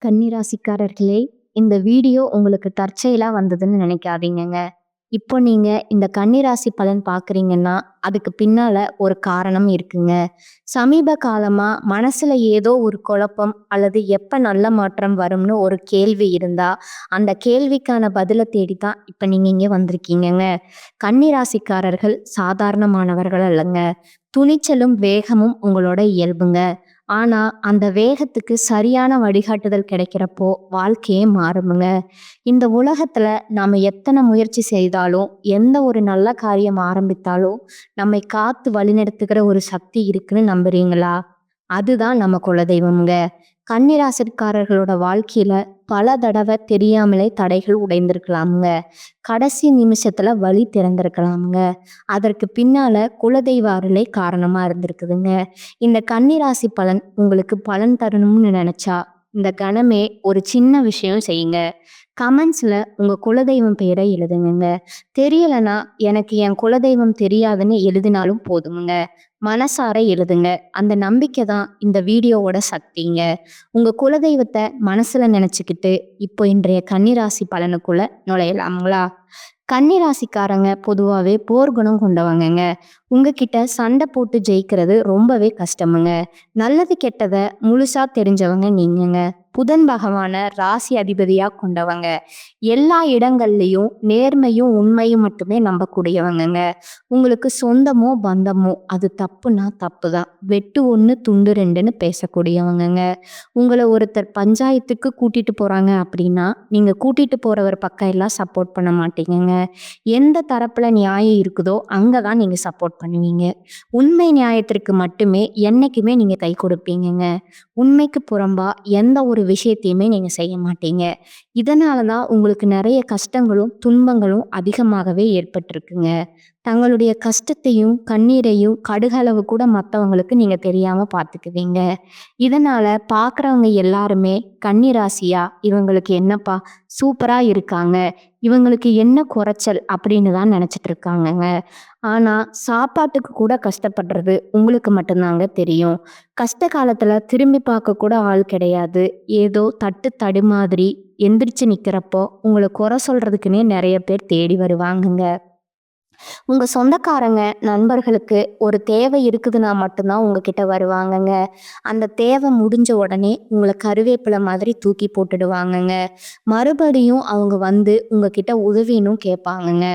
கன்னிராசிக்காரர்களே, இந்த வீடியோ உங்களுக்கு தற்செயலா வந்ததுன்னு நினைக்காதீங்கங்க. இப்போ நீங்க இந்த கன்னிராசி பலன் பார்க்குறீங்கன்னா, அதுக்கு பின்னால ஒரு காரணம் இருக்குங்க. சமீப காலமா மனசுல ஏதோ ஒரு குழப்பம் அல்லது எப்ப நல்ல மாற்றம் வரும்னு ஒரு கேள்வி இருந்தா, அந்த கேள்விக்கான பதில தேடி தான் இப்ப நீங்க இங்க வந்திருக்கீங்கங்க. கன்னிராசிக்காரர்கள் சாதாரணமானவர்கள் அல்லங்க. துணிச்சலும், வேகமும் உங்களோட இயல்புங்க. ஆனா, அந்த வேகத்துக்கு சரியான வழிகாட்டுதல் கிடைக்கிறப்போ, வாழ்க்கையே மாறுமுங்க. இந்த உலகத்துல நாம எத்தன முயற்சி செய்தாலும், எந்த ஒரு நல்ல காரியம் ஆரம்பித்தாலும், நம்மை காத்து வழிநடத்துகிற ஒரு சக்தி இருக்குன்னு நம்புறீங்களா? அதுதான் நம்ம குலதெய்வம்ங்க. கன்னிராசிக்காரர்களோட வாழ்க்கையில பல தடவ தெரியாமலே தடைகள் உடைந்திருக்கலாமுங்க. கடைசி நிமிஷத்துல வழி திறந்திருக்கலாமுங்க. அதற்கு பின்னால குலதெய்வ அருளே காரணமா இருந்திருக்குதுங்க. இந்த கன்னிராசி பலன் உங்களுக்கு பலன் தரணும்னு நினைச்சா, இந்த கணமே ஒரு சின்ன விஷயம் செய்யுங்க. கமெண்ட்ஸ்ல உங்க குலதெய்வம் பெயரை எழுதுங்கங்க. தெரியலனா எனக்கு என் குலதெய்வம் தெரியாதுன்னு எழுதினாலும் போதுமுங்க. மனசார எழுதுங்க. அந்த நம்பிக்கை தான் இந்த வீடியோவோட சக்திங்க. உங்க குலதெய்வத்தை மனசுல நினைச்சுக்கிட்டு இப்போ இன்றைய கன்னிராசி பலனுக்குள்ள நுழையலாங்களா? கன்னிராசிக்காரங்க பொதுவாவே போர்க்குணம் கொண்டவங்கங்க. உங்ககிட்ட சண்டை போட்டு ஜெயிக்கிறது ரொம்பவே கஷ்டமுங்க. நல்லது கெட்டத முழுசா தெரிஞ்சவங்க நீங்கங்க. புதன் பகவான ராசி அதிபதியா கொண்டவங்க. எல்லா இடங்கள்லயும் நேர்மையும் உண்மையும் மட்டுமே நம்பக்கூடியவங்கங்க. உங்களுக்கு சொந்தமோ பந்தமோ அது தப்புனா தப்புதான். வெட்டு ஒண்ணு துண்டு ரெண்டுன்னு பேசக்கூடியவங்கங்க. உங்களை ஒருத்தர் பஞ்சாயத்துக்கு கூட்டிட்டு போறாங்க அப்படின்னா, நீங்க கூட்டிட்டு போறவர் பக்கம் எல்லாம் சப்போர்ட் பண்ண மாட்டீங்கங்க. எந்த தரப்புல நியாயம் இருக்குதோ அங்கதான் நீங்க சப்போர்ட் பண்ணுவீங்க. உண்மை நியாயத்திற்கு மட்டுமே என்னைக்குமே நீங்க கை கொடுப்பீங்கங்க. உண்மைக்கு புறம்பா எந்த ஒரு விஷயத்தையுமே நீங்க செய்ய மாட்டீங்க. இதனாலதான் உங்களுக்கு நிறைய கஷ்டங்களும் துன்பங்களும் அதிகமாகவே ஏற்பட்டிருக்குங்க. தங்களுடைய கஷ்டத்தையும் கண்ணீரையும் கடுகளவு கூட மற்றவங்களுக்கு நீங்க தெரியாம பார்த்துக்குவீங்க. இதனால பார்க்குறவங்க எல்லாருமே கன்னிராசியா இவங்களுக்கு என்னப்பா சூப்பரா இருக்காங்க, இவங்களுக்கு என்ன குறைச்சல் அப்படின்னு தான் நினைச்சிட்டு இருக்காங்கங்க. ஆனா சாப்பாட்டுக்கு கூட கஷ்டப்படுறது உங்களுக்கு மட்டும்தாங்க தெரியும். கஷ்ட காலத்துல திரும்பி பார்க்க கூட ஆள் கிடையாது. ஏதோ தட்டு தடுமாறி எந்திரிச்சு நிக்கிறப்போ உங்களை குறை சொல்றதுக்குன்னே நிறைய பேர் தேடி வருவாங்கங்க. உங்க சொந்தக்காரங்க, நண்பர்களுக்கு ஒரு தேவை இருக்குதுன்னா மட்டும்தான் உங்ககிட்ட வருவாங்கங்க. அந்த தேவை முடிஞ்ச உடனே உங்கள கருவேப்பிலை மாதிரி தூக்கி போட்டுடுவாங்கங்க. மறுபடியும் அவங்க வந்து உங்ககிட்ட உதவினும் கேட்பாங்கங்க.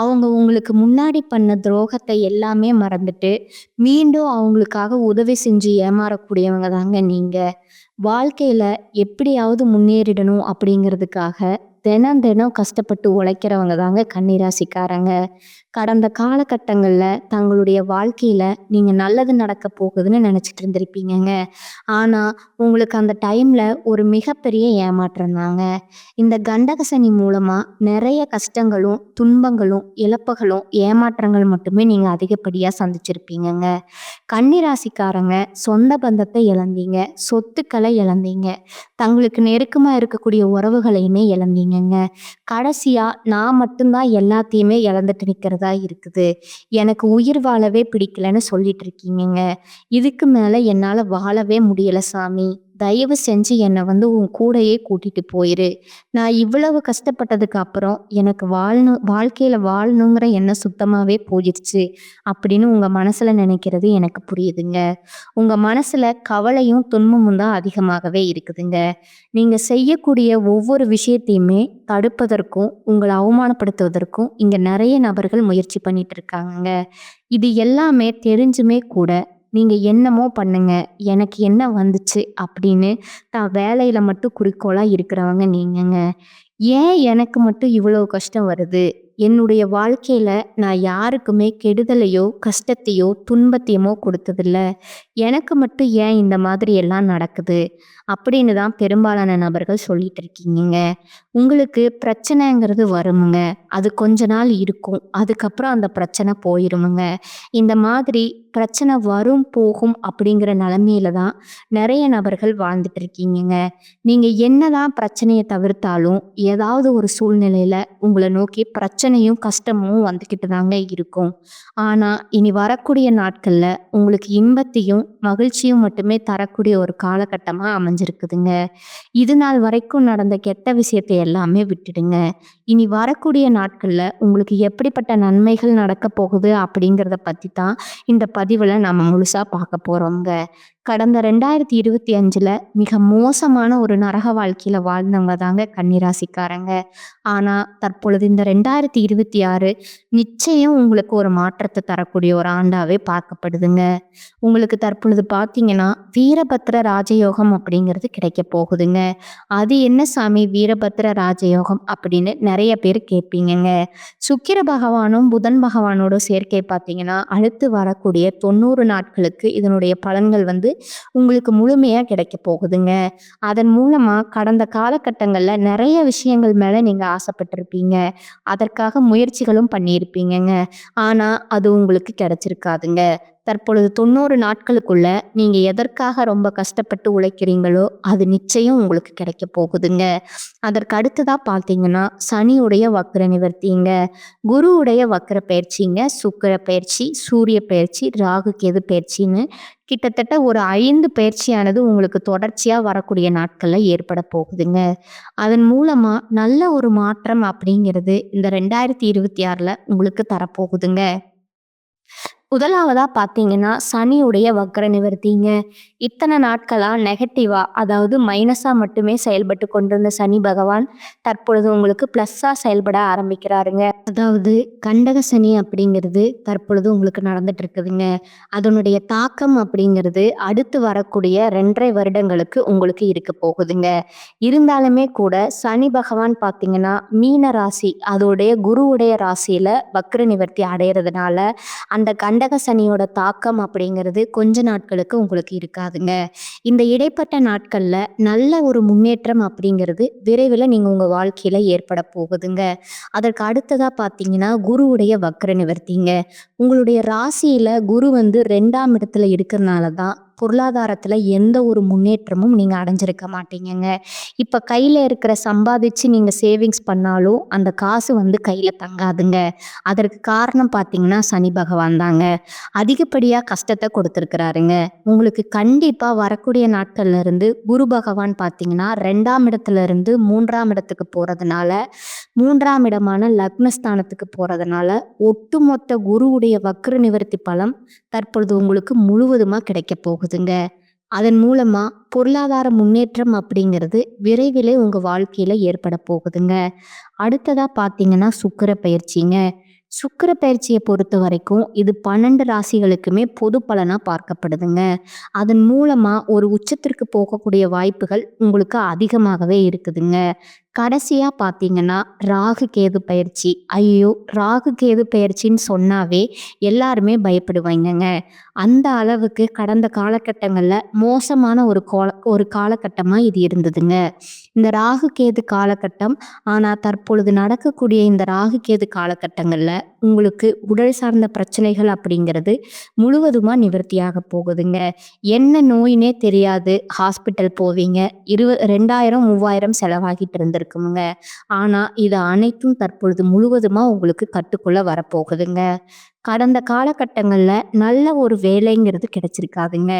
அவங்க உங்களுக்கு முன்னாடி பண்ண துரோகத்தை எல்லாமே மறந்துட்டு, மீண்டும் அவங்களுக்காக உதவி செஞ்சு ஏமாறக்கூடியவங்க தாங்க நீங்க. வாழ்க்கையில எப்படியாவது முன்னேறிடணும் அப்படிங்கிறதுக்காக தினம் தினம் கஷ்டப்பட்டு உழைக்கிறவங்க தாங்க கன்னிராசிக்காரங்க. கடந்த காலகட்டங்கள்ல தங்களுடைய வாழ்க்கையில நீங்க நல்லது நடக்க போகுதுன்னு நினைச்சிட்டு இருந்திருப்பீங்கங்க. ஆனா உங்களுக்கு அந்த டைம்ல ஒரு மிகப்பெரிய ஏமாற்றம் தாங்க. இந்த கண்டக சனி மூலமா நிறைய கஷ்டங்களும் துன்பங்களும் இழப்புகளும் ஏமாற்றங்கள் மட்டுமே நீங்க அதிகப்படியா சந்திச்சிருப்பீங்கங்க. கன்னிராசிக்காரங்க சொந்த பந்தத்தை இழந்தீங்க, சொத்துக்களை இழந்தீங்க, தங்களுக்கு நெருக்கமா இருக்கக்கூடிய உறவுகளையுமே இழந்தீங்கங்க. கடைசியா நான் மட்டும்தான் எல்லாத்தையுமே இழந்துட்டு நிக்கிறதா இருக்குது, எனக்கு உயிர் வாழவே பிடிக்கலன்னு சொல்லிட்டு இருக்கீங்கங்க. இதுக்கு மேல என்னால வாழவே முடியல சாமி, தயவு செஞ்சு என்னை வந்து உன் கூடையே கூட்டிட்டு போயிரு. நான் இவ்வளவு கஷ்டப்பட்டதுக்கு அப்புறம் எனக்கு வாழ்க்கையில வாழணுங்கிற எண்ணம் சுத்தமாவே போயிடுச்சு அப்படின்னு உங்க மனசுல நினைக்கிறது எனக்கு புரியுதுங்க. உங்க மனசுல கவலையும் துன்பமும் தான் அதிகமாகவே இருக்குதுங்க. நீங்க செய்யக்கூடிய ஒவ்வொரு விஷயத்தையுமே தடுப்பதற்கும் உங்களை அவமானப்படுத்துவதற்கும் இங்க நிறைய நபர்கள் முயற்சி பண்ணிட்டு இருக்காங்கங்க. இது எல்லாமே தெரிஞ்சுமே கூட நீங்க என்னமோ பண்ணுங்க, எனக்கு என்ன வந்துச்சு அப்படின்னு தான் வேலையில மட்டும் குறிக்கோளா இருக்கிறவங்க நீங்கங்க. ஏன் எனக்கு மட்டும் இவ்வளவு கஷ்டம் வருது, என்னுடைய வாழ்க்கையில நான் யாருக்குமே கெடுதலையோ கஷ்டத்தையோ துன்பத்தையுமோ கொடுத்ததில்ல, எனக்கு மட்டும் ஏன் இந்த மாதிரி எல்லாம் நடக்குது அப்படின்னு தான் பெரும்பாலான நபர்கள் சொல்லிட்டு இருக்கீங்க. உங்களுக்கு பிரச்சனைங்கிறது வருமுங்க. அது கொஞ்ச நாள் இருக்கும். அதுக்கப்புறம் அந்த பிரச்சனை போயிருமுங்க. இந்த மாதிரி பிரச்சனை வரும் போகும் அப்படிங்கிற நிலைமையில தான் நிறைய நபர்கள் வாழ்ந்துட்டு இருக்கீங்கங்க. நீங்க என்னதான் பிரச்சனையை தவிர்த்தாலும் ஏதாவது ஒரு சூழ்நிலையில உங்களை நோக்கி பிரச்சனை பிரச்சனையும் கஷ்டமும் வந்துக்கிட்டு தாங்க இருக்கும். ஆனா இனி வரக்கூடிய நாட்கள்ல உங்களுக்கு இன்பத்தையும் மகிழ்ச்சியும் மட்டுமே தரக்கூடிய ஒரு காலகட்டமா அமைஞ்சிருக்குதுங்க. இது நாள் வரைக்கும் நடந்த கெட்ட விஷயத்தை எல்லாமே விட்டுடுங்க. இனி வரக்கூடிய நாட்கள்ல உங்களுக்கு எப்படிப்பட்ட நன்மைகள் நடக்க போகுது அப்படிங்கிறத பத்தி தான் இந்த பதிவுல நம்ம முழுசா பார்க்க போறோங்க. கடந்த 2025ல மிக மோசமான ஒரு நரக வாழ்க்கையில வாழ்ந்தவங்க தாங்க கன்னிராசிக்காரங்க. ஆனா தற்பொழுது இந்த 2026 நிச்சயம் உங்களுக்கு ஒரு மாற்றத்தை தரக்கூடிய ஒரு ஆண்டாவே பார்க்கப்படுதுங்க. உங்களுக்கு தற்பொழுது பார்த்தீங்கன்னா வீரபத்ர ராஜயோகம் அப்படிங்கிறது கிடைக்க போகுதுங்க. அது என்ன சாமி வீரபத்ர ராஜயோகம் அப்படின்னு நிறைய பேர் கேட்பீங்கங்க. சுக்கிர பகவானும் புதன் பகவானோட சேர்க்கை பார்த்தீங்கன்னா அடுத்து வரக்கூடிய 90 நாட்களுக்கு இதனுடைய பலன்கள் உங்களுக்கு முழுமையா கிடைக்க போகுதுங்க. அதன் மூலமா கடந்த காலகட்டங்கள்ல நிறைய விஷயங்கள் மேல நீங்க ஆசைப்பட்டிருப்பீங்க. அதற்காக முயற்சிகளும் பண்ணியிருப்பீங்கங்க. ஆனா அது உங்களுக்கு கிடைச்சிருக்காதுங்க. தற்பொழுது 90 நாட்களுக்குள்ள நீங்க எதற்காக ரொம்ப கஷ்டப்பட்டு உழைக்கிறீங்களோ அது நிச்சயம் உங்களுக்கு கிடைக்க போகுதுங்க. அதற்கு அடுத்ததா பார்த்தீங்கன்னா சனியுடைய வக்ர நிவர்த்திங்க, குருவுடைய வக்ர பயிற்சிங்க, சுக்கிர பயிற்சி, சூரிய பயிற்சி, ராகு கேது பயிற்சின்னு கிட்டத்தட்ட ஒரு 5 பயிற்சியானது உங்களுக்கு தொடர்ச்சியா வரக்கூடிய நாட்கள்ல ஏற்பட போகுதுங்க. அதன் மூலமா நல்ல ஒரு மாற்றம் அப்படிங்கிறது இந்த 2026ல உங்களுக்கு தரப்போகுதுங்க. முதலாவதா பார்த்தீங்கன்னா சனியுடைய வக்ர நிவர்த்திங்க. இத்தனை நாட்களா நெகட்டிவா அதாவது மைனஸா மட்டுமே செயல்பட்டு கொண்டிருந்த சனி பகவான் தற்பொழுது உங்களுக்கு பிளஸ்ஸா செயல்பட ஆரம்பிக்கிறாருங்க. அதாவது கண்டக சனி அப்படிங்கிறது தற்பொழுது உங்களுக்கு நடந்துட்டு இருக்குதுங்க. அதனுடைய தாக்கம் அப்படிங்கிறது அடுத்து வரக்கூடிய 2.5 வருடங்களுக்கு உங்களுக்கு இருக்க போகுதுங்க. இருந்தாலுமே கூட சனி பகவான் பார்த்தீங்கன்னா மீன ராசி அதோடைய குருவுடைய ராசியில வக்ர நிவர்த்தி அடையிறதுனால அந்த கண்டக சனியோட தாக்கம் அப்படிங்கிறது கொஞ்ச நாட்களுக்கு உங்களுக்கு இருக்காதுங்க. இந்த இடைப்பட்ட நாட்கள்ல நல்ல ஒரு முன்னேற்றம் அப்படிங்கிறது விரைவில் நீங்க உங்க வாழ்க்கையில ஏற்பட போகுதுங்க. அதற்கு அடுத்ததா பார்த்தீங்கன்னா குருவுடைய வக்ர நிவர்த்திங்க. உங்களுடைய ராசியில குரு 2ஆம் இடத்துல இருக்கிறதுனால தான் பொருளாதாரத்துல எந்த ஒரு முன்னேற்றமும் நீங்க அடைஞ்சிருக்க மாட்டீங்கங்க. இப்ப கையில இருக்கிற சம்பாதிச்சு நீங்க சேவிங்ஸ் பண்ணாலும் அந்த காசு கையில தங்காதுங்க. அதற்கு காரணம் பார்த்தீங்கன்னா சனி பகவான் தாங்க. அதிகப்படியா கஷ்டத்தை கொடுத்துருக்கிறாருங்க. உங்களுக்கு கண்டிப்பா வரக்கூடிய நாட்கள்ல இருந்து குரு பகவான் பார்த்தீங்கன்னா 2ஆம் இடத்துல இருந்து 3ஆம் இடத்துக்கு போறதுனால 3ஆம் இடமான லக்னஸ்தானத்துக்கு போறதுனால ஒட்டுமொத்த குருவுடைய வக்ர நிவர்த்தி பலம் தற்பொழுது உங்களுக்கு முழுவதுமா கிடைக்க போகுதுங்க. அதன் மூலமா பொருளாதார முன்னேற்றம் அப்படிங்கிறது விரைவிலே உங்க வாழ்க்கையில ஏற்பட போகுதுங்க. அடுத்ததா பார்த்தீங்கன்னா சுக்கிர பயிற்சிங்க. சுக்கிர பயிற்சியை பொறுத்த வரைக்கும் இது 12 ராசிகளுக்குமே பொது பலனா பார்க்கப்படுதுங்க. அதன் மூலமா ஒரு உச்சத்திற்கு போகக்கூடிய வாய்ப்புகள் உங்களுக்கு அதிகமாகவே இருக்குதுங்க. கடைசியா பார்த்தீங்கன்னா ராகு கேது பயிற்சி. ஐயோ, ராகு கேது பயிற்சின்னு சொன்னாவே எல்லாருமே பயப்படுவாங்கங்க. அந்த அளவுக்கு கடந்த காலகட்டங்கள்ல மோசமான ஒரு காலகட்டமா இது இருந்ததுங்க. இந்த ராகு கேது காலகட்டம். ஆனா தற்பொழுது நடக்கக்கூடிய இந்த ராகு கேது காலகட்டங்கள்ல உங்களுக்கு உடல் சார்ந்த பிரச்சனைகள் அப்படிங்கிறது முழுவதுமா நிவர்த்தியாக போகுதுங்க. என்ன நோயினே தெரியாது ஹாஸ்பிட்டல் போவீங்க. 2000 3000 செலவாகிட்டு இருந்திருக்குங்க. ஆனா இது அனைத்தும் தற்பொழுது முழுவதுமா உங்களுக்கு கட்டுக்குள்ள வரப்போகுதுங்க. கடந்த காலகட்டங்கள்ல நல்ல ஒரு வேலைங்கிறது கிடைச்சிருக்காதுங்க.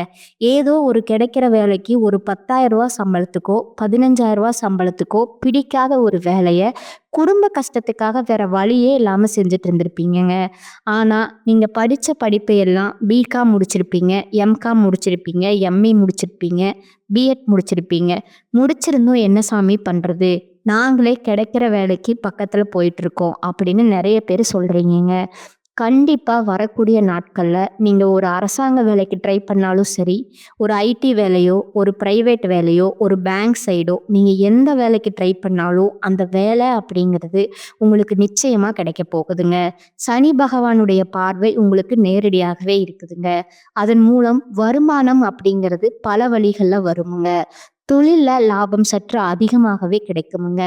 ஏதோ ஒரு கிடைக்கிற வேலைக்கு ஒரு 10,000 சம்பளத்துக்கோ 15,000 சம்பளத்துக்கோ பிடிக்காத ஒரு வேலையை குடும்ப கஷ்டத்துக்காக வேற வழியே இல்லாம செஞ்சுட்டு இருந்திருப்பீங்கங்க. ஆனா நீங்க படிச்ச படிப்பை எல்லாம் பிகாம் முடிச்சிருப்பீங்க, எம்காம் முடிச்சிருப்பீங்க, எம்ஏ முடிச்சிருப்பீங்க, பிஎட் முடிச்சிருப்பீங்க. முடிச்சிருந்தும் என்ன சாமி பண்றது, நாங்களே கிடைக்கிற வேலைக்கு பக்கத்துல போயிட்டு இருக்கோம் அப்படின்னு நிறைய பேர் சொல்றீங்க. கண்டிப்பா வரக்கூடிய நாட்கள்ல நீங்க ஒரு அரசாங்க வேலைக்கு ட்ரை பண்ணாலும் சரி, ஒரு ஐடி வேலையோ, ஒரு பிரைவேட் வேலையோ, ஒரு பேங்க் சைடோ நீங்க எந்த வேலைக்கு ட்ரை பண்ணாலும் அந்த வேலை அப்படிங்கிறது உங்களுக்கு நிச்சயமா கிடைக்க போகுதுங்க. சனி பகவானுடைய பார்வை உங்களுக்கு நேரடியாகவே இருக்குதுங்க. அதன் மூலம் வருமானம் அப்படிங்கிறது பல வழிகள்ல வருமுங்க. தொழில்ல லாபம் சற்று அதிகமாகவே கிடைக்குமுங்க.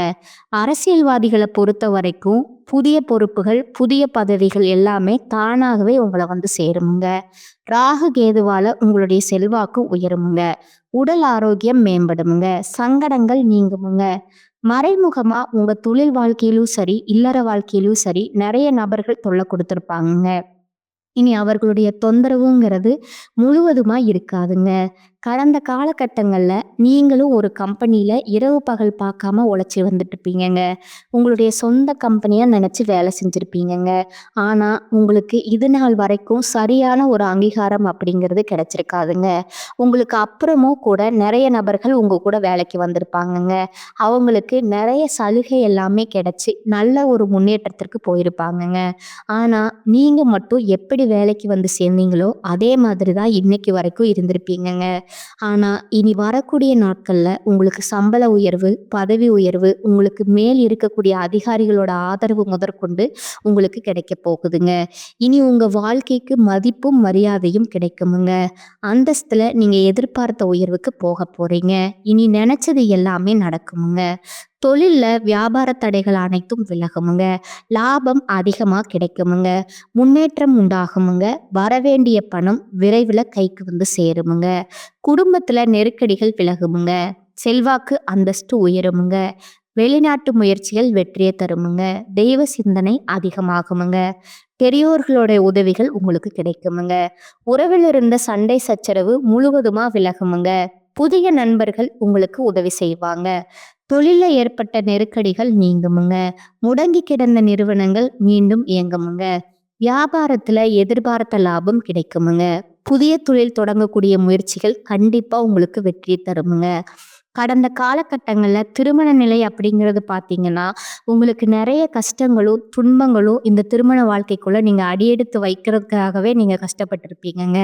அரசியல்வாதிகளை பொறுத்த வரைக்கும் புதிய பொறுப்புகள், புதிய பதவிகள் எல்லாமே தானாகவே உங்களை சேருமுங்க. ராகு கேதுவால உங்களுடைய செல்வாக்கு உயருமுங்க. உடல் ஆரோக்கியம் மேம்படுமுங்க. சங்கடங்கள் நீங்குமுங்க. மறைமுகமா உங்க தொழில் வாழ்க்கையிலும் சரி, இல்லற வாழ்க்கையிலும் சரி, நெறைய நபர்கள் தொல்ல குடுத்திருப்பாங்கங்க. இனி அவர்களுடைய தொந்தரவுங்கிறது முழுவதுமா இருக்காதுங்க. கடந்த காலகட்டங்கள்ல நீங்களும் ஒரு கம்பெனியில இரவு பகல் பார்க்காம உழைச்சு வந்துட்டுருப்பீங்கங்க. உங்களுடைய சொந்த கம்பெனியா நெனச்சு வேலை செஞ்சிருப்பீங்கங்க. ஆனா, உங்களுக்கு இது நாள் வரைக்கும் சரியான ஒரு அங்கீகாரம் அப்படிங்கிறது கிடைச்சிருக்காதுங்க. உங்களுக்கு அப்புறமும் கூட நெறைய நபர்கள் உங்க கூட வேலைக்கு வந்திருப்பாங்கங்க. அவங்களுக்கு நெறைய சலுகை எல்லாமே கிடைச்சு, நல்ல ஒரு முன்னேற்றத்திற்கு போயிருப்பாங்கங்க. ஆனா, நீங்க மட்டும் எப்படி வேலைக்கு வந்து சேர்ந்தீங்களோ, அதே மாதிரி தான் இன்னைக்கு வரைக்கும் இருந்திருப்பீங்கங்க. ஆனா, இனி வரக்கூடிய நாட்கள்ல உங்களுக்கு சம்பள உயர்வு, பதவி உயர்வு, உங்களுக்கு மேல் இருக்கக்கூடிய அதிகாரிகளோட ஆதரவு முதற்கொண்டு உங்களுக்கு கிடைக்கப் போகுதுங்க. இனி உங்க வாழ்க்கைக்கு மதிப்பும், மரியாதையும் கிடைக்குமுங்க. அந்தஸ்துல நீங்க எதிர்பார்த்த உயர்வுக்கு போகப் போறீங்க. இனி நெனச்சது எல்லாமே நடக்குமுங்க. தொழில்ல வியாபார தடைகள் அனைத்தும் விலகுமுங்க. லாபம் அதிகமா கிடைக்குமுங்க. முன்னேற்றம் உண்டாகுமுங்க. வரவேண்டிய பணம் விரைவில கைக்கு வந்து சேருமுங்க. குடும்பத்துல நெருக்கடிகள் விலகுமுங்க. செல்வாக்கு, அந்தஸ்து உயருமுங்க. வெளிநாட்டு முயற்சிகள் வெற்றியை தருமுங்க. தெய்வ சிந்தனை அதிகமாகுமுங்க. பெரியோர்களோட உதவிகள் உங்களுக்கு கிடைக்குமுங்க. உறவில் இருந்த சண்டை சச்சரவு முழுவதுமா விலகுமுங்க. புதிய நண்பர்கள் உங்களுக்கு உதவி செய்வாங்க. தொழில்ல ஏற்பட்ட நெருக்கடிகள் நீங்குமுங்க. முடங்கி கிடந்த நிறுவனங்கள் மீண்டும் இயங்குமுங்க. வியாபாரத்துல எதிர்பார்த்த லாபம் கிடைக்குமுங்க. புதிய தொழில் தொடங்கக்கூடிய முயற்சிகள் கண்டிப்பா உங்களுக்கு வெற்றி தருமுங்க. கடந்த காலகட்டங்கள்ல திருமண நிலை அப்படிங்கிறது பார்த்தீங்கன்னா, உங்களுக்கு நெறைய கஷ்டங்களும், துன்பங்களும் இந்த திருமண வாழ்க்கைக்குள்ள நீங்க அடியெடுத்து வைக்கிறதுக்காகவே நீங்க கஷ்டப்பட்டுருப்பீங்கங்க.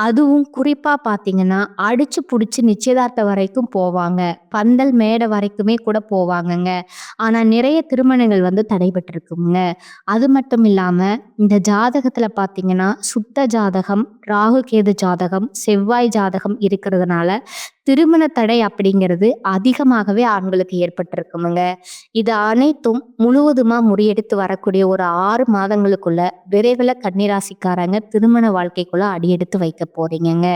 அதுவும் குறிப்பா பார்த்தீங்கன்னா, அடிச்சு புடிச்சு நிச்சயதார்த்தம் வரைக்கும் போவாங்க. பந்தல் மேடை வரைக்குமே கூட போவாங்கங்க. ஆனா நிறைய திருமணங்கள் வந்து தடைபட்டிருக்குங்க. அது மட்டும் இல்லாம, இந்த ஜாதகத்துல பார்த்தீங்கன்னா, சுத்த ஜாதகம், ராகு கேது ஜாதகம், செவ்வாய் ஜாதகம் இருக்கிறதுனால, திருமண தடை அப்படிங்கிறது அதிகமாகவே ஆண்களுக்கு ஏற்பட்டிருக்குமுங்க. இது அனைத்தும் முழுவதுமா முறியடித்து வரக்கூடிய ஒரு 6 மாதங்களுக்குள்ள விரைவில கன்னிராசிக்காரங்க திருமண வாழ்க்கைக்குள்ள அடியெடுத்து வைக்க போறீங்கங்க.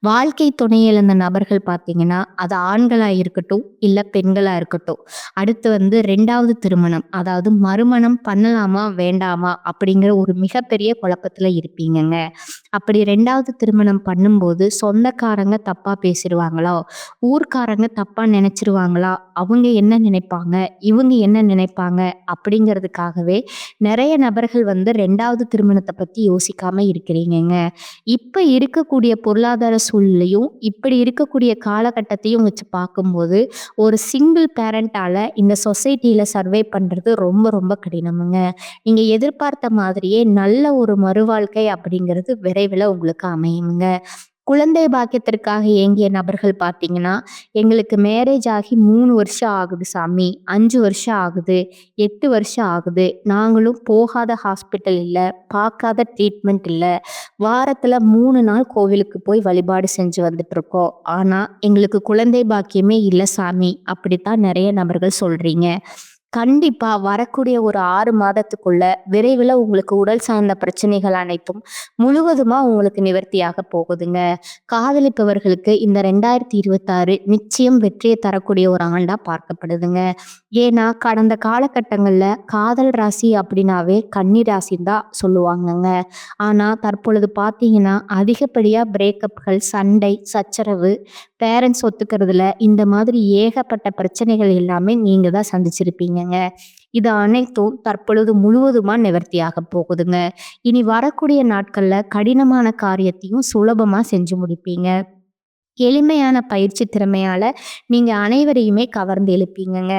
வாழ்க்கை துணை இழந்த நபர்கள் பார்த்தீங்கன்னா, அது ஆண்களா இருக்கட்டும், இல்ல பெண்களா இருக்கட்டும். அடுத்து வந்து 2வது திருமணம், அதாவது மறுமணம் பண்ணலாமா? வேண்டாமா? அப்படிங்கிற ஒரு மிகப்பெரிய குழப்பத்துல இருப்பீங்கங்க. அப்படி 2வது திருமணம் பண்ணும்போது சொந்தக்காரங்க தப்பா பேசிருவாங்களோ? ஊர்க்காரங்க தப்பா நினைச்சிருவாங்களா? அவங்க என்ன நினைப்பாங்க? இவங்க என்ன நினைப்பாங்க? அப்படிங்கிறதுக்காகவே நெறைய நபர்கள் வந்து 2வது திருமணத்த பத்தி யோசிக்காம இருக்கிறீங்கங்க. இப்ப இருக்கக்கூடிய பொருளாதார சூழ்நிலையும், இப்படி இருக்கக்கூடிய காலகட்டத்தையும் வச்சு பார்க்கும்போது, ஒரு சிங்கிள் பேரண்டால இந்த சொசைட்டில சர்வை பண்றது ரொம்ப ரொம்ப கடினமுங்க. நீங்க எதிர்பார்த்த மாதிரியே நல்ல ஒரு மறுவாழ்க்கை அப்படிங்கிறது விரைவில உங்களுக்கு அமையுங்க. குழந்தை பாக்கியத்திற்காக ஏங்கிய நபர்கள் பார்த்தீங்கன்னா, எங்களுக்கு மேரேஜ் ஆகி 3 வருஷம் ஆகுது சாமி, 5 வருஷம் ஆகுது, 8 வருஷம் ஆகுது. நாங்களும் போகாத ஹாஸ்பிட்டல் இல்ல, பார்க்காத ட்ரீட்மெண்ட் இல்ல. வாரத்துல 3 நாள் கோவிலுக்கு போய் வழிபாடு செஞ்சு வந்துட்டுருக்கோம். ஆனா, எங்களுக்கு குழந்தை பாக்கியமே இல்ல சாமி. அப்படித்தான் நெறைய நபர்கள் சொல்றீங்க. கண்டிப்பா வரக்கூடிய ஒரு 6 மாதத்துக்குள்ள விரைவில உங்களுக்கு உடல் சார்ந்த பிரச்சனைகள் அனைத்தும் முழுவதுமா உங்களுக்கு நிவர்த்தியாக போகுதுங்க. காதலிப்பவர்களுக்கு இந்த 2026 நிச்சயம் வெற்றியை தரக்கூடிய ஒரு ஆண்டா பார்க்கப்படுதுங்க. ஏன்னா, கடந்த காலகட்டங்கள்ல காதல் ராசி அப்படின்னாவே கன்னி ராசின்னு தான் சொல்லுவாங்கங்க. ஆனா, தற்பொழுது பார்த்தீங்கன்னா, அதிகப்படியா பிரேக்கப்கள், சண்டை, சச்சரவு, பேரண்ட்ஸ் ஒத்துக்கிறதுல இந்த மாதிரி ஏகப்பட்ட பிரச்சனைகள் எல்லாமே நீங்க தான் சந்திச்சிருப்பீங்கங்க. இது அனைத்தும் தற்பொழுது முழுவதுமா நிவர்த்தியாக போகுதுங்க. இனி வரக்கூடிய நாட்கள்ல கடினமான காரியத்தையும் சுலபமா செஞ்சு முடிப்பீங்க. எளிமையான பயிற்சி திறமையால நீங்க அனைவரையுமே கவர்ந்து இழுப்பீங்கங்க.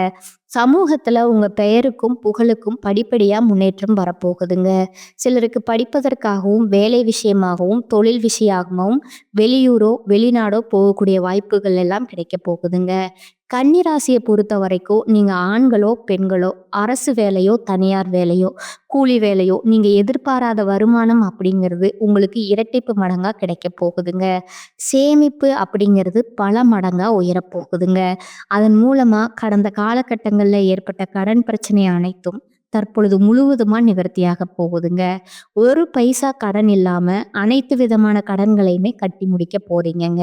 சமூகத்துல உங்க பெயருக்கும், புகழுக்கும் படிப்படியா முன்னேற்றம் வரப்போகுதுங்க. சிலருக்கு படிப்பதற்காகவும், வேலை விஷயமாகவும், தொழில் விஷயமாகவும் வெளியூரோ, வெளிநாடோ போகக்கூடிய வாய்ப்புகள் எல்லாம் கிடைக்கப் போகுதுங்க. கன்னி ராசிய பொறுத்தவரைக்கும் நீங்க ஆண்களோ, பெண்களோ, அரசு வேலையோ, தனியார் வேலையோ, கூலி வேலையோ, நீங்க எதிர்பாராத வருமானம் அப்படிங்கிறது உங்களுக்கு இரட்டிப்பு மடங்கா கிடைக்கப் போகுதுங்க. சேமிப்பு அப்படிங்கிறது பல மடங்கா உயரப் போகுதுங்க. அதன் மூலமா கடந்த காலகட்டங்கள்ல ஏற்பட்ட கடன் பிரச்சனை அனைத்தும் தற்பொழுது முழுவதுமா நிவர்த்தியாக போகுதுங்க. ஒரு பைசா கடன் இல்லாம அனைத்து விதமான கடன்களையுமே கட்டி முடிக்க போறீங்கங்க.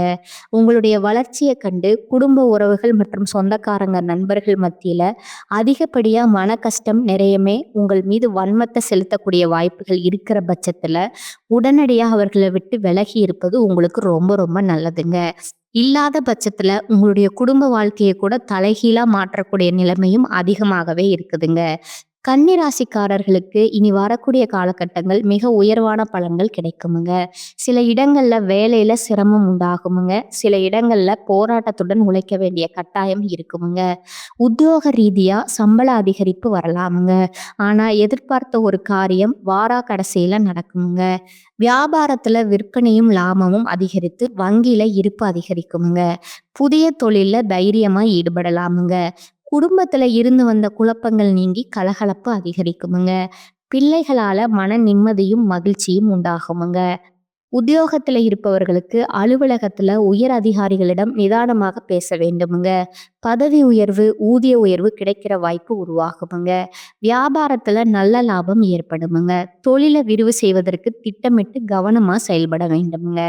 உங்களுடைய வளர்ச்சிய கண்டு குடும்ப உறவுகள் மற்றும் சொந்தக்காரங்க, நண்பர்கள் மத்தியில அதிகப்படியா மன கஷ்டம் நிறையமே உங்கள் மீது வன்மத்த செலுத்தக்கூடிய வாய்ப்புகள் இருக்கிற பட்சத்துல, உடனடியா அவர்கள விட்டு விலகி இருப்பது உங்களுக்கு ரொம்ப ரொம்ப நல்லதுங்க. இல்லாத பட்சத்துல உங்களுடைய குடும்ப வாழ்க்கைய கூட தலைகீழா மாற்றக்கூடிய நிலைமையும் அதிகமாகவே இருக்குதுங்க. கன்னி ராசிக்காரர்களுக்கு இனி வரக்கூடிய காலகட்டங்கள் மிக உயர்வான பலன்கள் கிடைக்குமுங்க. சில இடங்கள்ல வேலையில சிரமம் உண்டாகுமுங்க. சில இடங்கள்ல போராட்டத்துடன் உழைக்க வேண்டிய கட்டாயம் இருக்குமுங்க. உத்தியோக ரீதியா சம்பள அதிகரிப்பு வரலாமுங்க. ஆனா எதிர்பார்த்த ஒரு காரியம் வாரா கடைசியில நடக்குமுங்க. வியாபாரத்துல விற்பனையும் லாபமும் அதிகரித்து வங்கியில இருப்பு அதிகரிக்குமுங்க. புதிய தொழில்ல தைரியமா ஈடுபடலாமுங்க. குடும்பத்துல இருந்து வந்த குழப்பங்கள் நீங்கி கலகலப்பு அதிகரிக்குமுங்க. பிள்ளைகளால மன நிம்மதியும் மகிழ்ச்சியும் உண்டாகுமுங்க. உத்தியோகத்துல இருப்பவர்களுக்கு அலுவலகத்துல உயர் அதிகாரிகளிடம் நிதானமாக பேச வேண்டுமுங்க. பதவி உயர்வு, ஊதிய உயர்வு கிடைக்கிற வாய்ப்பு உருவாகுமுங்க. வியாபாரத்துல நல்ல லாபம் ஏற்படுமுங்க. தொழிலை விரிவு செய்வதற்கு திட்டமிட்டு கவனமா செயல்பட வேண்டுமுங்க.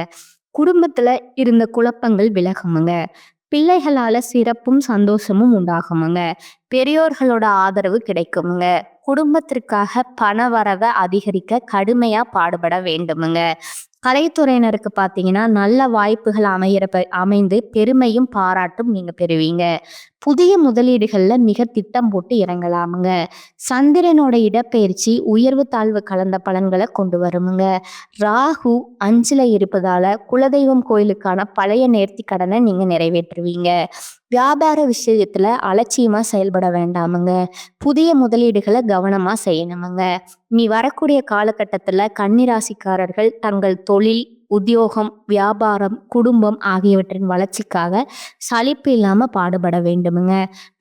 குடும்பத்துல இருந்த குழப்பங்கள் விலகுமுங்க. பிள்ளைகளால சிறப்பும் சந்தோஷமும் உண்டாகுமுங்க. பெரியோர்களோட ஆதரவு கிடைக்குமுங்க. குடும்பத்திற்காக பண வரவை அதிகரிக்க கடுமையா பாடுபட வேண்டுமுங்க. கலைத்துறையினருக்கு பார்த்தீங்கன்னா நல்ல வாய்ப்புகள் அமைந்து பெருமையும் பாராட்டும் நீங்க பெறுவீங்க. புதிய முதலீடுகள்ல மிக திட்டம் போட்டு இறங்கலாமுங்க. சந்திரனோட இடப்பெயர்ச்சி உயர்வு தாழ்வு கலந்த பலன்களை கொண்டு வருமுங்க. ராகு 5ல இருப்பதால குலதெய்வம் கோயிலுக்கான பழைய நேர்த்தி கடனை நீங்க நிறைவேற்றுவீங்க. வியாபார விஷயத்துல அலட்சியமா செயல்பட வேண்டாமுங்க. புதிய முதலீடுகளை கவனமா செய்யணுமுங்க. நீ வரக்கூடிய காலகட்டத்துல கன்னிராசிக்காரர்கள் தங்கள் தொழில், உத்தியோகம், வியாபாரம், குடும்பம் ஆகியவற்றின் வளர்ச்சிக்காக சலிப்பு இல்லாம பாடுபட வேண்டுமுங்க.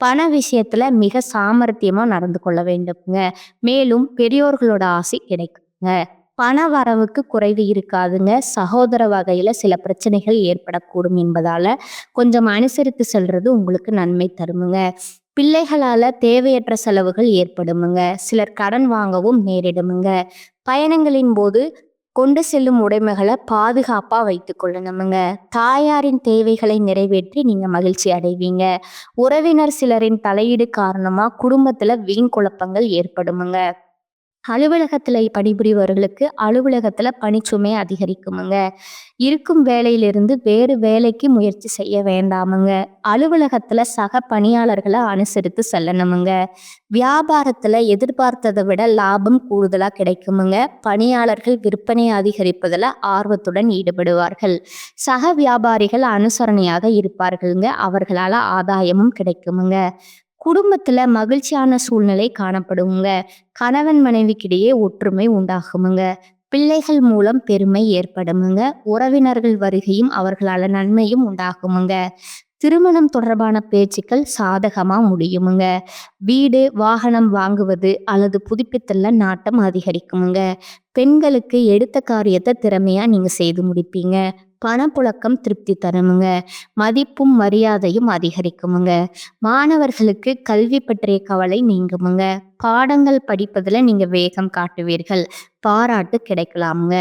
பண விஷயத்துல மிக சாமர்த்தியமா நடந்து கொள்ள வேண்டுமுங்க. மேலும் பெரியோர்களோட ஆசை கிடைக்குங்க. பண வரவுக்கு குறைவு இருக்காதுங்க. சகோதர வகையில சில பிரச்சனைகள் ஏற்படக்கூடும் என்பதால கொஞ்சம் அனுசரித்து செல்றது உங்களுக்கு நன்மை தருமுங்க. பிள்ளைகளால தேவையற்ற செலவுகள் ஏற்படுமுங்க. சிலர் கடன் வாங்கவும் நேரிடுமுங்க. பயணங்களின் போது கொண்டு செல்லும் உடைமைகளை பாதுகாப்பா வைத்துக் கொள்ளணுமுங்க. தாயாரின் தேவைகளை நிறைவேற்றி நீங்க மகிழ்ச்சி அடைவீங்க. உறவினர் சிலரின் தலையீடு காரணமா குடும்பத்துல வீண் குழப்பங்கள் ஏற்படுமுங்க. அலுவலகத்துல பணிபுரிபவர்களுக்கு அலுவலகத்துல பணிச்சுமை அதிகரிக்குமுங்க. இருக்கும் வேலையிலிருந்து வேறு வேலைக்கு முயற்சி செய்ய வேண்டாமுங்க. அலுவலகத்துல சக பணியாளர்களை அனுசரித்து செல்லணுமுங்க. வியாபாரத்துல எதிர்பார்த்ததை விட லாபம் கூடுதலா கிடைக்குமுங்க. பணியாளர்கள் விற்பனை அதிகரிப்பதுல ஆர்வத்துடன் ஈடுபடுவார்கள். சக வியாபாரிகள் அனுசரணையாக இருப்பார்களுங்க. அவர்களால ஆதாயமும் கிடைக்குமுங்க. குடும்பத்துல மகிழ்ச்சியான சூழ்நிலை காணப்படுங்க. கணவன் மனைவிக்கிடையே ஒற்றுமை உண்டாகுமுங்க. பிள்ளைகள் மூலம் பெருமை ஏற்படுமுங்க. உறவினர்கள் வருகையும் அவர்களால நன்மையும் உண்டாகுமுங்க. திருமணம் தொடர்பான பேச்சுக்கள் சாதகமா முடியுமுங்க. வீடு, வாகனம் வாங்குவது அல்லது புதுப்பித்தல்ல நாட்டம் அதிகரிக்குமுங்க. பெண்களுக்கு எடுத்த காரியத்தை திறமையா நீங்க செய்து முடிப்பீங்க. பணப்புழக்கம் திருப்தி தருமுங்க. மதிப்பும் மரியாதையும் அதிகரிக்குமுங்க. மாணவர்களுக்கு கல்வி பற்றிய கவலை நீங்குமுங்க. பாடங்கள் படிப்பதுல நீங்க வேகம் காட்டுவீர்கள். பாராட்டு கிடைக்கலாமுங்க.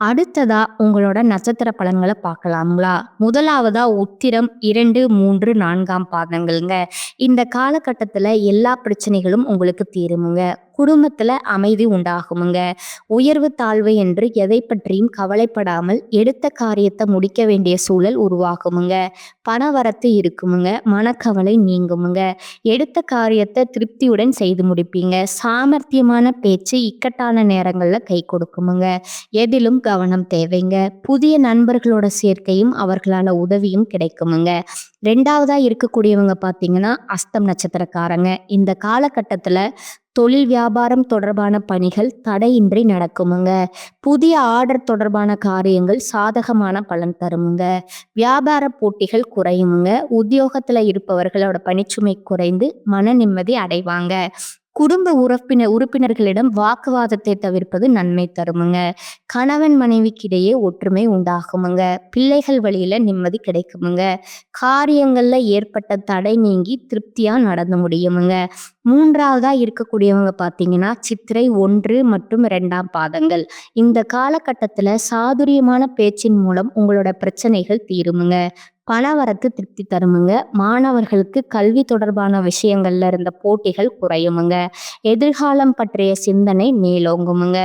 அடுத்ததா உங்களோட நட்சத்திர பலன்களை பார்க்கலாங்களா? முதலாவதா உத்திரம் 2, 3, 4ஆம் பாதங்கள்ங்க. இந்த காலகட்டத்துல எல்லா பிரச்சனைகளும் உங்களுக்கு தீருமுங்க. குடும்பத்துல அமைதி உண்டாகுமுங்க. உயர்வு தாழ்வு என்று எதை பற்றியும் கவலைப்படாமல் எடுத்த காரியத்தை முடிக்க வேண்டிய சூழல் உருவாகுமுங்க. பணவரத்து இருக்குமுங்க. மனக்கவலை நீங்குமுங்க. எடுத்த காரியத்தை திருப்தியுடன் செய்து முடிப்பீங்க. சாமர்த்தியமான பேச்சு இக்கட்டான நேரங்கள்ல கை கொடுக்குமுங்க. எதிலும் கவனம் தேவைங்க. புதிய நண்பர்களோட சேர்க்கையும் அவர்களால உதவியும் கிடைக்குமுங்க. 2வதா இருக்கக்கூடியவங்க பார்த்தீங்கன்னா அஸ்தம் நட்சத்திரக்காரங்க. இந்த காலகட்டத்துல தொழில் வியாபாரம் தொடர்பான பணிகள் தடையின்றி நடக்குமுங்க. புதிய ஆர்டர் தொடர்பான காரியங்கள் சாதகமான பலன் தருமுங்க. வியாபார போட்டிகள் குறையுமுங்க. உத்தியோகத்துல இருப்பவர்களோட பணிச்சுமை குறைந்து மன நிம்மதி அடைவாங்க. குடும்ப உறுப்பினர்களிடம் வாக்குவாதத்தை தவிர்ப்பது நன்மை தருமுங்க. கணவன் மனைவிக்கிடையே ஒற்றுமை உண்டாகுமுங்க. பிள்ளைகள் வழியில நிம்மதி கிடைக்குமுங்க. காரியங்கள்ல ஏற்பட்ட தடை நீங்கி திருப்தியா நடந்து முடியுமுங்க. 3வதா இருக்கக்கூடியவங்க பார்த்தீங்கன்னா, சித்திரை 1 மற்றும் 2ஆம் பாதங்கள். இந்த காலகட்டத்துல சாதுரியமான பேச்சின் மூலம் உங்களோட பிரச்சனைகள் தீருமுங்க. பணவரத்து திருப்தி தருமுங்க. மாணவர்களுக்கு கல்வி தொடர்பான விஷயங்கள்ல இருந்த போட்டிகள் குறையுமுங்க. எதிர்காலம் பற்றிய சிந்தனை மேலோங்குமுங்க.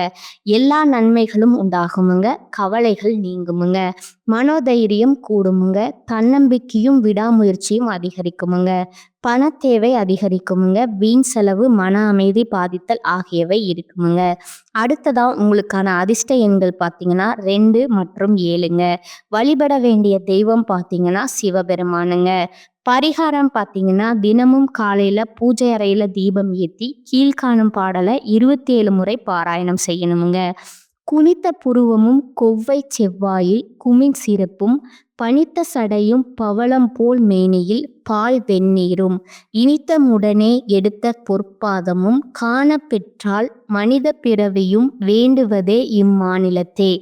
எல்லா நன்மைகளும் உண்டாகுமுங்க. கவலைகள் நீங்குமுங்க. மனோதைரியம் கூடுமுங்க. தன்னம்பிக்கையும் விடாமுயற்சியும் அதிகரிக்குமுங்க. பணத்தேவை அதிகரிக்குமுங்க. வீண் செலவு, மன அமைதி பாதித்தல் ஆகியவை இருக்குமுங்க. அடுத்ததா உங்களுக்கான அதிர்ஷ்ட எண்கள் பார்த்தீங்கன்னா 2 மற்றும் 7ங்க. வழிபட வேண்டிய தெய்வம் பார்த்தீங்கன்னா சிவபெருமானுங்க. பரிகாரம் பார்த்தீங்கன்னா, தினமும் காலையில பூஜை அறையில தீபம் ஏத்தி கீழ்காணும் பாடலை 27 முறை பாராயணம் செய்யணுமுங்க. குனித்த புருவமும் கொவ்வை செவ்வாயில் குமிழ் சிறப்பும் பனித்த சடையும் பவளம் போல் மேனியில் பால் வெந்நீரும் இனித்தமுடனே எடுத்த பொற்பாதமும் காணப்பெற்றால் மனித பிறவியும் வேண்டுவதே இம்மாநிலத்தே.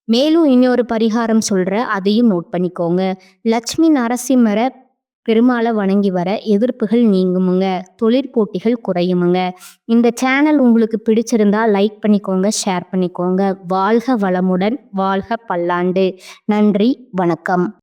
மேலும் இன்னொரு பரிகாரம் சொல்றேன், அதையும் நோட் பண்ணிக்கோங்க. லட்சுமி நரசிம்மரை பெருமாளை வணங்கி வர எதிர்ப்புகள் நீங்குமுங்க. தொழிற்போட்டிகள் குறையுமுங்க. இந்த சேனல் உங்களுக்கு பிடிச்சிருந்தா லைக் பண்ணிக்கோங்க, ஷேர் பண்ணிக்கோங்க. வாழ்க வளமுடன், வாழ்க பல்லாண்டு. நன்றி, வணக்கம்.